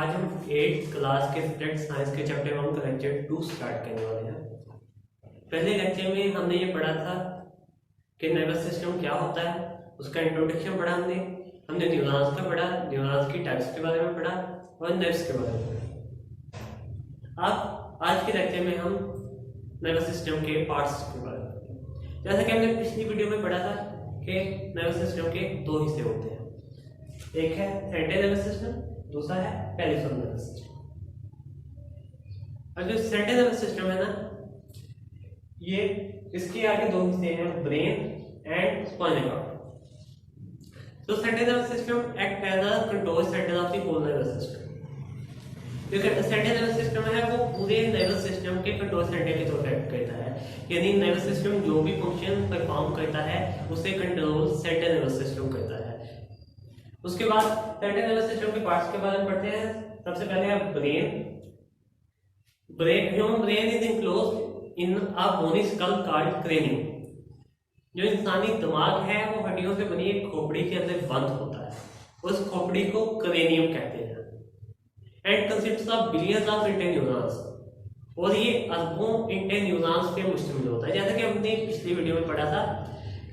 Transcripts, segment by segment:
आज हम 8th class के सब्जेक्ट साइंस के चैप्टर 1 का लेक्चर 2 स्टार्ट करने वाले हैं। पहले लेक्चर में हमने ये पढ़ा था कि नर्वस सिस्टम क्या होता है, उसका इंट्रोडक्शन पढ़ा हमने न्यूरॉन्स का पढ़ा, न्यूरॉन्स की टाइप्स के बारे में पढ़ा और नर्व्स के बारे में पढ़ा। अब आज के लेक्चर में हम नर्वस सिस्टम के पार्ट्स के बारे में पढ़ेंगे। जैसा कि हमने पिछली वीडियो में पढ़ा था कि नर्वस सिस्टम के दो हिस्से होते हैं, एक है सेंट्रल नर्वस सिस्टम, दूसरा है पेरिफेरल नर्वस सिस्टम। और जो सेंट्रल नर्वस सिस्टम है ना, ये इसके आगे दो हिस्से हैं, ब्रेन एंड स्पाइनल कॉर्ड। तो central nervous system act as a control centre of the whole nervous system. जो सेंट्रल नर्वस सिस्टम है वो पूरे नर्वस सिस्टम के कंट्रोल सेंटर के तौर पर एक्ट करता है, यानी नर्वस सिस्टम जो भी फंक्शन परफॉर्म करता है उसे कंट्रोल सेंट्रल नर्वस सिस्टम करता है। उसके बाद सेंट्रल नर्वस सिस्टम के पार्ट्स के बारे में पढ़ते हैं। सबसे पहले है brain. Human brain is enclosed in a bony skull called cranium. जो इंसानी दिमाग है वो हड्डियों से बनी एक खोपड़ी के अंदर बंद होता है, उस खोपड़ी को क्रेनियम कहते हैं। And consists of billions of inter neurons, और ये अरबों इंटर न्यूरॉन्स पे मुश्तमिल होता है। जैसा कि हमने पिछली वीडियो में पढ़ा था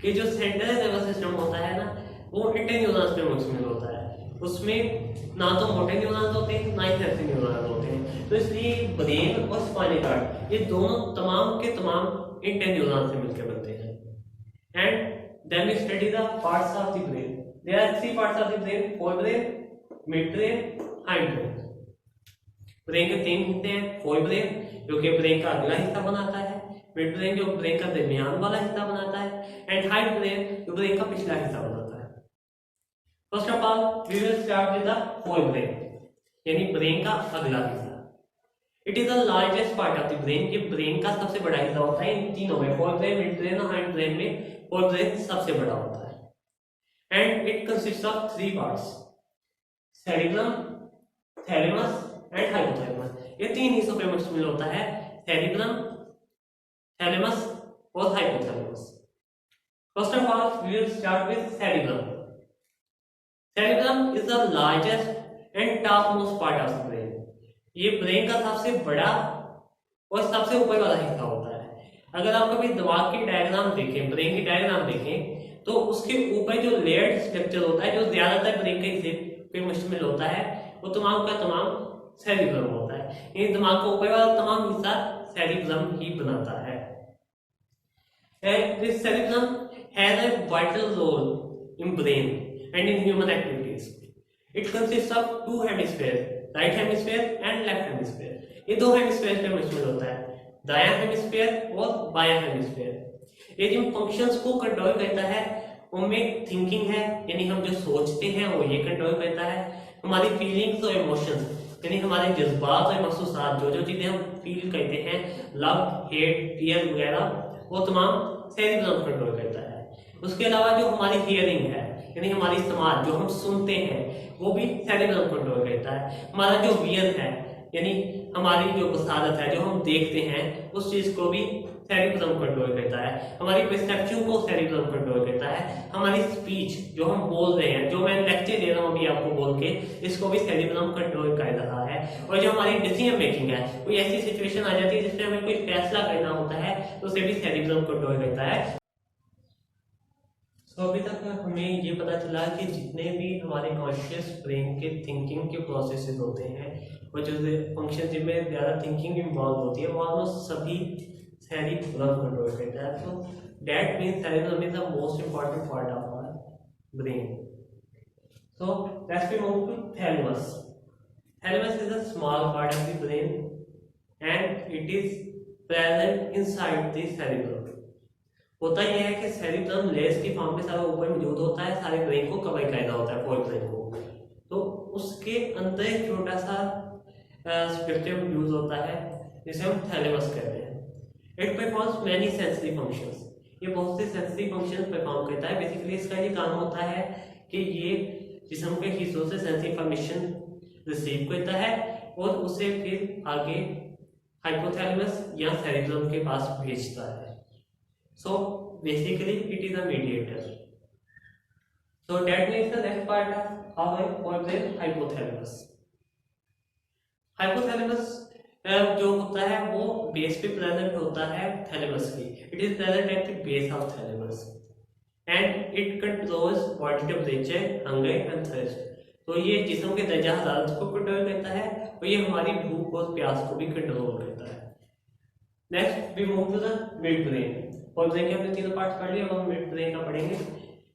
कि जो सेंट्रल नर्वस सिस्टम होता है ना, वो इंटर न्यूरॉन्स पे मुश्तमिल होता है। उसमें ना तो मोटे न्यूरॉन्स होते हैं ना ही सेंसरी न्यूरॉन्स होते हैं। तो इसलिए ब्रेन और स्पाइनल कॉर्ड ये दोनों तमाम के तमाम इंटर न्यूरॉन्स से मिलकर बनते हैं। And then we study the parts of the brain. There are three parts of the brain, fore brain, mid brain, hind brain. Brain के तीन हिस्से हैं, फोर ब्रेन जो कि ब्रेन का अगला हिस्सा बनाता है, मिड ब्रेन जो ब्रेन का दरमियान वाला हिस्सा बनाता है, एंड हाइंड ब्रेन जो ब्रेन का पिछला हिस्सा बनाता है। First of all we will start with the fore brain, यानी ब्रेन का अगला हिस्सा। It is the largest part of the brain. ये ब्रेन का सबसे बड़ा हिस्सा होता है इन तीनों में, फोर ब्रेन, मिड ब्रेन और हाइंड ब्रेन में फोर ब्रेन सबसे बड़ा होता है। And it consists of three parts, cerebrum, thalamus and hypothalamus. ये तीन हिस्सों पे मुश्तमिल होता है, सेरिब्रम, थैलेमस और hypothalamus. First of all we will start with cerebrum. Cerebrum is the largest and top most part of the brain. ये brain का सबसे बड़ा और सबसे ऊपर वाला हिस्सा होता है। अगर आप कभी दिमाग की डायग्राम देखें, ब्रेन की डायग्राम देखें, तो उसके ऊपर जो लेयर्ड स्ट्रक्चर होता है, जो ज्यादातर ब्रेन के हिस्से पे मुश्तमिल होता है, वो तमाम का तमाम सेरिब्रम होता है। ये दिमाग का ऊपर वाला तमाम हिस्सा सेरिब्रम ही बनाता है। This cerebellum has a vital role in brain and in human activities. It consists of two hemispheres, right hemisphere and left hemisphere. ये दो हेमिस्फेयर पे मुश्तमिल होता है, दायां हेमिस्फेयर और बायां हेमिस्फेयर। ये जिन फंक्शंस को कंट्रोल करता है उनमें थिंकिंग है, यानी हम जो सोचते हैं वो ये कंट्रोल करता है। हमारी फीलिंग्स और इमोशंस, यानी हमारे जज्बात और महसूसात, जो जो चीजें हम फील करते हैं, लव, हेट, फियर वगैरह, वो तमाम सेरिब्रम कंट्रोल करता है। उसके अलावा जो हमारी हियरिंग है, यानी हमारी समाज, जो हम सुनते हैं, वो भी सेरिब्रम कंट्रोल करता है। हमारा जो विजन है, यानी हमारी जो बसारत है, जो हम देखते हैं, उस चीज को भी सेरिब्रम कंट्रोल करता है। हमारी परसेप्शन को सेरिब्रम कंट्रोल करता है। हमारी स्पीच, जो हम बोल रहे हैं, जो मैं लेक्चर दे रहा हूँ अभी आपको बोल के, इसको भी सेरिब्रम कंट्रोल कर रहा है। और जो हमारी डिसीजन मेकिंग है, कोई ऐसी सिचुएशन आ जाती है जिसमें हमें कोई फैसला करना होता है, तो उसे भी सेरिब्रम कंट्रोल करता है। तो अभी तक हमें ये पता चला कि जितने भी हमारे कॉन्शियस ब्रेन के थिंकिंग के प्रोसेसेस होते हैं, वो जो फंक्शन जिनमें ज़्यादा थिंकिंग इन्वॉल्व होती है, वो ऑलमोस्ट सभी सेरिब्रम कंट्रोल करता है। तो that means cerebrum is the most important part of our brain. So let's we move to thalamus. Thalamus is a small part of the brain and it is present inside the cerebrum. होता यह है कि cerebrum layers की form में सारा ऊपर मौजूद होता है, सारे ब्रेन को कवर करना होता है, फोर ब्रेन को। तो उसके अंदर एक छोटा सा स्ट्रक्चर यूज होता है जिसे हम थैलेमस कहते हैं। It performs many sensory functions. ये बहुत से सेंसरी फंक्शंस परफॉर्म करता है। बेसिकली इसका ये काम होता है कि ये जिस्म के हिस्सों से सेंसरी इंफॉर्मेशन रिसीव करता है और उसे फिर आगे हाइपोथैलेमस या सेरिब्रम के पास भेजता है। So basically it is a mediator. So that means the next part of our hypothalamus. Hypothalamus जो होता है वो बेस पे प्रेजेंट होता है थैलेमस की। It is present at the base of thalamus and it controls body temperature, hunger and thirst. तो ये जिस्म के दर्जा हरारत को कंट्रोल करता है और ये हमारी भूख और प्यास को भी कंट्रोल करता है। Next we move to the mid brain. और ब्रेन के हमने तीनों पार्ट्स पढ़ लिए, अब हम मिड ब्रेन का पढ़ेंगे।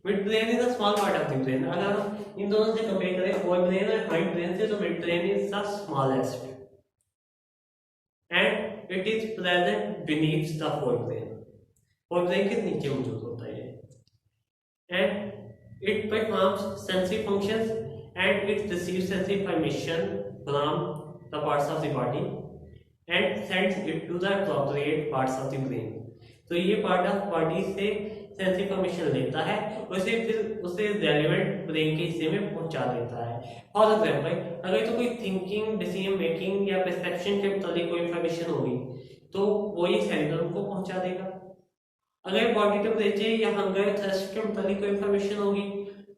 Mid brain is a small part of the brain. अगर हम इन दोनों से कंपेयर करें फोर ब्रेन और हाइंड ब्रेन से, तो mid brain is the smallest and it is present beneath the fore brain. Fore brain के नीचे मौजूद होता है and it performs sensory functions and it receives sensory information from the parts of the body and sends it to the appropriate parts of the brain. तो ये part of body से sensory information लेता है, उसे फिर उसे relevant brain के हिस्से में पहुंचा देता है। फॉर एग्जाम्पल, अगर तो कोई थिंकिंग, डिसीजन मेकिंग या परसेप्शन के मुताबिक कोई इंफॉर्मेशन होगी तो वो ये सेरेब्रम को पहुंचा देगा। अगर बॉडी टेम्परेचर या हंगर, थर्स्ट के मुताबिक कोई इंफॉर्मेशन होगी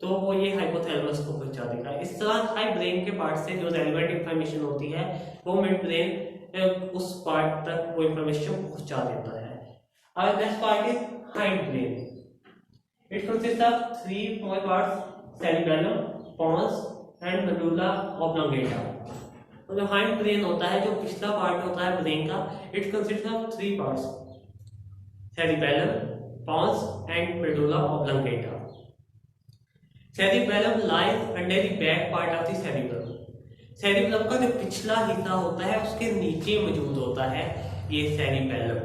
तो वो ये हाइपोथैलेमस को पहुंचा देगा। इस तरह हाई ब्रेन के पार्ट से जो रेलेवेंट इंफॉर्मेशन होती है वो मिड ब्रेन उस पार्ट तक वो इंफॉर्मेशन पहुंचा देता है। और next part is hind brain. It consist of three small parts, cerebellum, pons and medulla oblongata। तो जो हाइंड ब्रेन होता है, जो पिछला पार्ट होता है ब्रेन का, it consist of three parts, cerebellum, pons and medulla oblongata. Cerebellum lies under the back part of the cerebellum. cerebellum का जो पिछला हिस्सा होता है उसके नीचे मौजूद होता है ये cerebellum.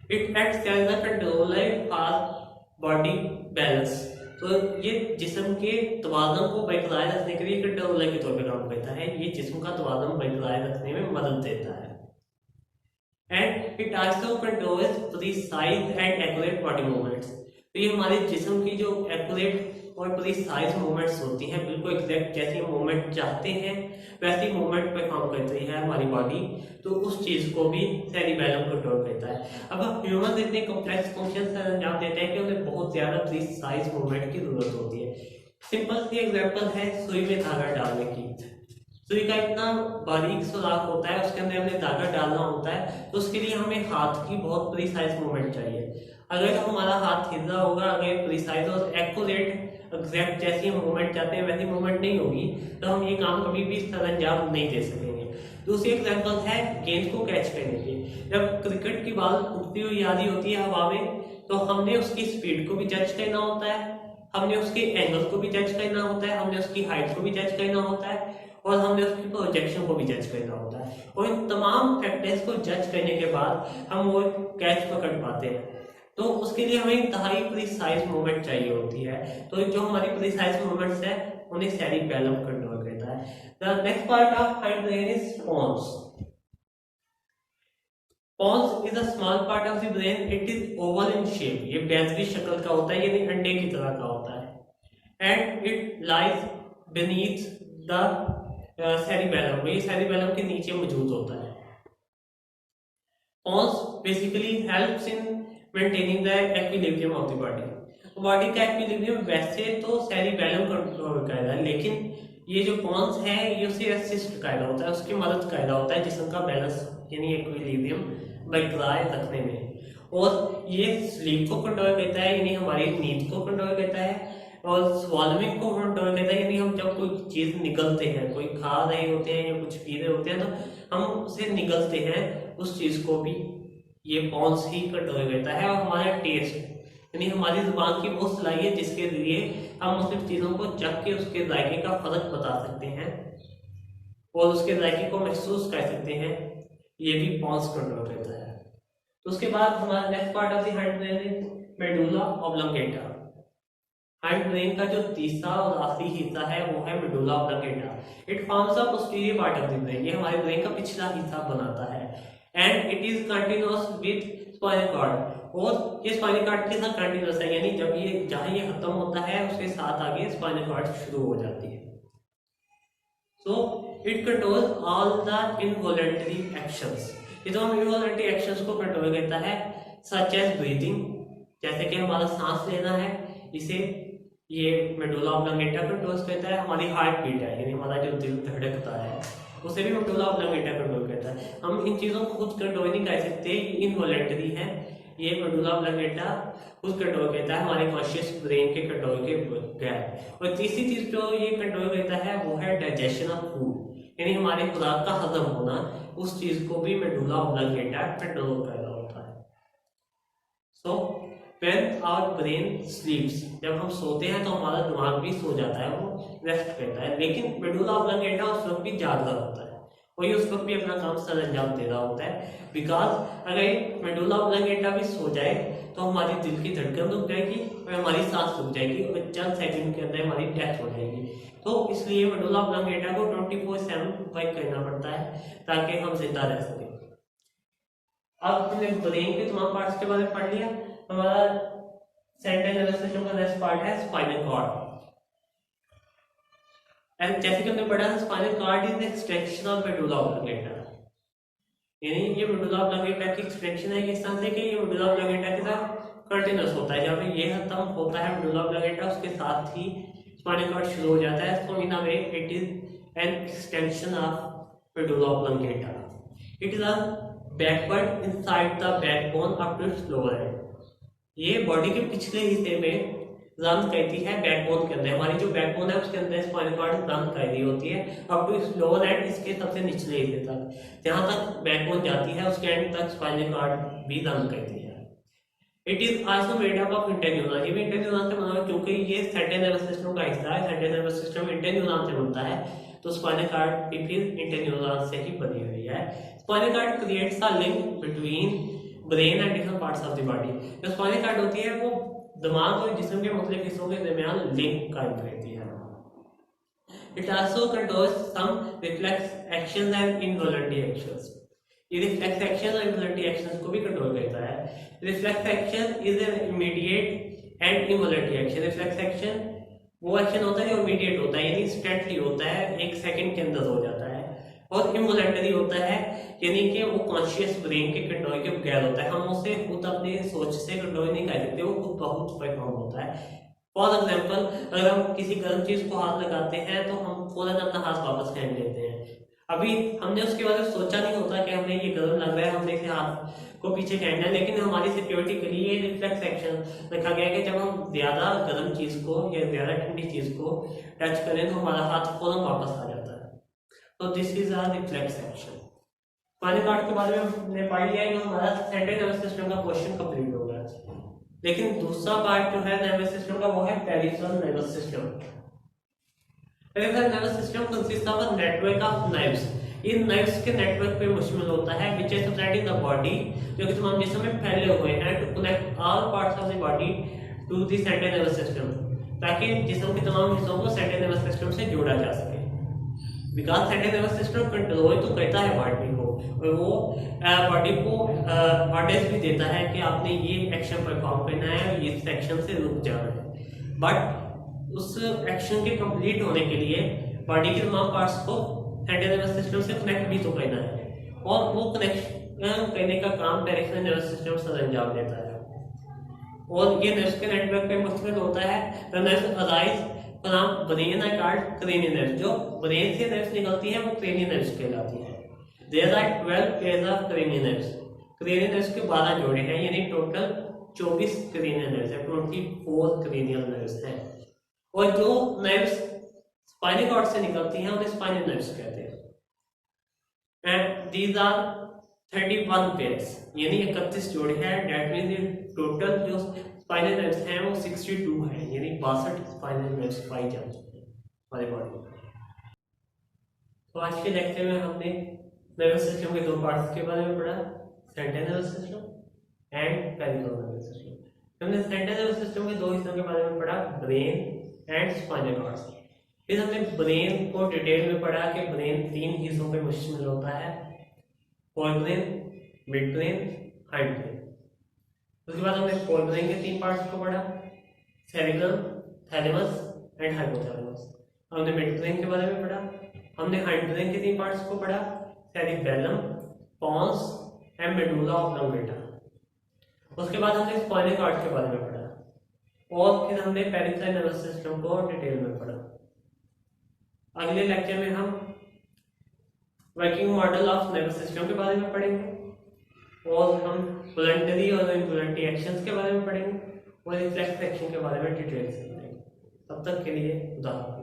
It acts as a controller for body balance. तो ये जिस्म के तवाज़ुन को बरकरार रखने के लिए कंट्रोलर के तौर पर काम करता है। ये जिस्म का तवाज़ुन बरकरार रखने में मदद देता है। And it also controls precise and accurate body movements. तो ये हमारे जिस्म की जो एक्यूरेट और प्रिसाइज मूवमेंट्स होती हैं, बिल्कुल एग्जैक्ट जैसी मूवमेंट चाहते हैं वैसी मूवमेंट पे काम करती है हमारी बॉडी, तो उस चीज़ को भी सेरिबेलम कंट्रोल करता है। अब ह्यूमन इतने कॉम्प्लेक्स फंक्शंस अंजाम देते हैं कि उन्हें बहुत ज़्यादा प्रिसाइज मूवमेंट की जरूरत होती है। सिंपल सी एग्जाम्पल है सुई में धागा डालने की। सुई का इतना बारीक सुराख होता है, उसके अंदर हमें धागा डालना होता है, तो उसके लिए हमें हाथ की बहुत प्रिसाइज मूवमेंट चाहिए। अगर हमारा हाथ हिल रहा होगा, अगर प्रिसाइज और एक्यूरेट एग्जैक्ट जैसी मूवमेंट चाहते हैं वैसी मूवमेंट नहीं होगी, तो हम ये काम कभी भी इस तरह अंजाम नहीं दे सकेंगे। दूसरी एग्जाम्पल है गेंद को कैच करने की। जब क्रिकेट की बॉल उड़ती हुई आ रही होती है हवा में, तो हमने उसकी स्पीड को भी जज करना होता है, हमने उसके एंगल को भी जज करना होता है, हमने उसकी हाइट को भी जज करना होता है और हमने उसकी प्रोजेक्शन को भी जज करना होता है। और इन तमाम फैक्टर्स को जज करने के बाद हम वो कैच पकड़ पाते हैं। तो उसके लिए हमें इंतहाई प्रिसाइज मूवमेंट चाहिए होती है। तो जो हमारी प्रिसाइज मूवमेंट्स है उन्हें सेरिबेलम कंट्रोल करता है। The next part of hind brain is pons. Pons is a small part of the brain. It is oval in shape. ये बेलरी शक्ल का होता है, यानी अंडे की तरह का होता है। And it lies beneath the cerebellum. ये सेरिबेलम के नीचे मौजूद होता है। Pons basically helps in maintaining the equilibrium of the body. Body का इक्विलिब्रियम वैसे तो सेरिबेलम कंट्रोल कर रहा है, लेकिन ये जो पोन्स है ये उसे असिस्ट कर रहा होता है, उसकी मदद कर रहा होता है जिस्म का बैलेंस यानी इक्विलिब्रियम बरकरार रखने में। और ये स्लीप को कंट्रोल करता है, यानी हमारी नींद को कंट्रोल करता है, और स्वॉलोइंग को कंट्रोल करता है, यानी हम जब कोई चीज़ निगलते हैं, कोई खा रहे होते हैं या कुछ पी रहे होते हैं, तो हम उसे निगलते हैं, उस चीज़ को भी ये पोन्स ही कंट्रोल करता है। और हमारा टेस्ट यानी हमारी जुबान की वो सलाहियत जिसके लिए हम मुख्तलिफ चीज़ों को चख के उसके जायके का फर्क बता सकते हैं और उसके जायके को महसूस कर सकते हैं, ये भी पोन्स कंट्रोल करता है। तो उसके बाद हमारा next part of the hind brain is medulla oblongata. Hind brain का जो तीसरा और आखिरी हिस्सा है वो है medulla oblongata. It forms a posterior part of the brain. ये हमारे ब्रेन का पिछला हिस्सा बनाता है and it is continuous with spinal cord. और ये स्पाइनल कॉर्ड के साथ कंटिन्यूअस है, यानी जब ये जहां ये खत्म होता है उसके साथ आगे स्पाइनल कॉर्ड शुरू हो जाती है। So it controls all the involuntary actions. ये तो हम इनवॉलंटरी एक्शंस को कंट्रोल करता है, सच एज ब्रीथिंग, जैसे कि हमारा सांस लेना है, इसे ये मेडुला ऑब्लंगेटा कंट्रोल करता है। हमारी हार्ट बीट है, यानी हमारा जो दिल धड़कता है, उसे भी मेडुला ऑब्लंगेटा कंट्रोल करता है। हम इन चीज़ों को खुद कंट्रोल नहीं कर सकते, इनवॉलेंटरी है। ये मेडुला ऑब्लंगेटा खुद कंट्रोल करता है, हमारे कॉन्शियस ब्रेन के कंट्रोल के बगैर। और तीसरी चीज जो ये कंट्रोल करता है वो है डाइजेशन ऑफ फूड, यानी हमारे खुराक का हजम होना, उस चीज को भी मेडुला ऑब्लंगेटा कंट्रोल कर रहा होता है। So when our brain sleeps, जब हम सोते हैं तो हमारा दिमाग भी सो जाता है, वो रेस्ट करता है, लेकिन मेडुला ऑब्लंगेटा उस वक्त भी जाग रहा होता है, वही उस वक्त भी अपना काम सर अंजाम दे रहा होता है। बिकॉज अगर मेडुला ऑब्लंगेटा भी सो जाए तो हमारी दिल की धड़कन रुक जाएगी और हमारी सांस रुक जाएगी और चंद सेकंड के अंदर हमारी डेथ हो जाएगी। तो इसलिए मेडुला ऑब्लंगेटा को 24/7 वर्क करना पड़ता है ताकि हम जिंदा रह सकें। अब हमने ब्रेन के तमाम पार्ट्स के बारे में पढ़ लिया। हमारा सेंट्रल नर्वस सिस्टम का नेक्स्ट पार्ट है स्पाइनल कॉर्ड। एंड जैसे कि हमने पढ़ा, spinal cord is the extension of medulla oblongata, यानी ये मेडुला ऑब्लंगेटा की एक्सटेंशन है किस तरह से कि ये मेडुला ऑब्लंगेटा के साथ कंटिन्यूअस होता है। जहाँ पे ये खत्म होता है मेडुला ऑब्लंगेटा, उसके साथ ही स्पाइनल कॉर्ड शुरू हो जाता है। So in a way it is an extension of medulla oblongata. It is a backward inside the backbone up to its lower end. ये बॉडी के पिछले हिस्से में रन करती है बैकबोन के अंदर। हमारी जो बैकबोन है उसके अंदर स्पाइनल कॉर्ड रन कर रही होती है up to its lower end, इसके सबसे निचले हिस्से तक। जहां तक बैकबोन जाती है उसके एंड तक स्पाइनल कॉर्ड भी रन करती है। It is also made up of interneuron. ये भी इंटरन्यूरॉन से बना हुआ है क्योंकि ये सेंट्रल नर्वस सिस्टम का हिस्सा है। सेंट्रल नर्वस सिस्टम इंटरन्यूरॉन से बनता है, तो स्पाइनल कॉर्ड भी फिर इंटरन्यूरॉन से ही बनी हुई है। Spinal cord creates a link between brain and different parts of the body. जो स्पाइनल कॉर्ड होती है वो दिमाग और जिस्म के मुख्तलिफ हिस्सों के दरमियान लिंक कायम करती है। It also controls some reflex actions and involuntary actions. ये रिफ्लेक्स एक्शन और इनवॉलंटरी एक्शंस को भी कंट्रोल करता है। Reflex action is an immediate and involuntary action. Reflex action वो एक्शन होता है जो इमीडिएट होता है, यानी इंस्टेंटली होता है, एक सेकंड के अंदर हो जाता है। और इनवॉलंटरी होता है यानी कि वो कॉन्शियस ब्रेन के कंट्रोल के बगैर होता है, हम उसे खुद अपनी सोच से कंट्रोल नहीं कर सकते, वो खुद बहुत परफॉर्म होता है। फॉर एग्जाम्पल, अगर हम किसी गर्म चीज को हाथ लगाते हैं तो हम फौरन अपना हाथ वापस फेंक देते हैं। अभी हमने उसके बारे में सोचा नहीं होता कि हमें ये गर्म लग रहा है, हमने इसे हाथ को पीछे फेंकना है, लेकिन हमारी सिक्योरिटी के लिए रिफ्लेक्स एक्शन रखा गया है कि जब हम ज्यादा गर्म चीज को या ज्यादा ठंडी चीज को टच करें तो हमारा हाथ फौरन वापस आ जाता है। तो this is a reflex action. Spinal cord के बारे में हमने पढ़ लिया है कि हमारा सेंट्रल नर्वस सिस्टम का क्वेश्चन कंप्लीट हो गया। लेकिन दूसरा पार्ट जो है नर्वस सिस्टम का वो है peripheral nervous system. Peripheral nervous system consist of a network of nerves. इन नर्व्स के नेटवर्क पे मुश्तमिल होता है which is supplied in the body, जो कि तमाम जिस्म में फैले हुए हैं to connect all parts of the body to the central nervous system, ताकि जिस्म के तमाम हिस्सों को सेंट्रल नर्वस सिस्टम से जोड़ा जा सके। Because central nervous system control तो करता है बॉडी को, और वो बॉडी को ऑर्डर्स भी देता है कि आपने ये एक्शन परफॉर्म करना है और ये सेक्शन से रुक जाना है। बट उस एक्शन के कंप्लीट होने के लिए बॉडी के तमाम पार्ट्स को सेंट्रल नर्वस सिस्टम से कनेक्ट भी तो करना है, और वो कनेक्शन करने का काम पेरिफेरल नर्वस सिस्टम सर अंजाम देता है। और ये नर्व्स के नेटवर्क पे मुश्तमिल होता है। The nerves arise from brain and called cranial nerves. जो ब्रेन से नर्व्स निकलती है वो क्रेनियल नर्व्स कहलाती है। There are 12 pairs of cranial nerves. Cranial nerves के 12 जोड़े हैं, यानी टोटल 24 क्रेनियल नर्व्स है, 24 क्रेनियल नर्व्स हैं। और जो नर्व्स स्पाइनल कॉर्ड से निकलती हैं उन्हें स्पाइनल नर्व्स कहते हैं। एंड दीज आर 31 पेयर्स, यानी 31 जोड़े हैं। दैट मींस टोटल जो स्पाइनल नर्व्स हैं वो 62 है, यानी 62 स्पाइनल नर्व्स पाई जाती हैं हमारी बॉडी में। तो आज के लेक्चर में हमने नर्वस सिस्टम के दो पार्ट्स के बारे में पढ़ा, central nervous system and peripheral nervous system. हमने सेंट्रल नर्वस सिस्टम के दो हिस्सों के बारे में पढ़ा, ब्रेन एंड स्पाइनल कॉर्ड। फिर हमने ब्रेन को डिटेल में पढ़ा कि ब्रेन 3 हिस्सों पे मुश्तमिल होता है, four brain, mid brain, hind brain. उसके बाद हमने फोर ब्रेन के 3 पार्ट्स को पढ़ा, सेरेब्रम, थैलेमस एंड हाइपोथैलेमस। हमने मिड ब्रेन के बारे में पढ़ा। हमने हाइंड ब्रेन के 3 पार्ट्स को पढ़ा, cerebellum, pons and medulla oblongata. उसके बाद हमने स्पाइनल कॉर्ड के बारे में पढ़ा। और फिर हमने पेरिफेरल नर्वस सिस्टम को डिटेल में पढ़ा। अगले लेक्चर में हम working model of nervous system के बारे में पढ़ेंगे और हम वॉलंटरी और इनवॉलंटरी एक्शंस के बारे में पढ़ेंगे और रिफ्लेक्स एक्शन के बारे में डिटेल से पढ़ेंगे। तब तक के लिए खुदा हाफिज़।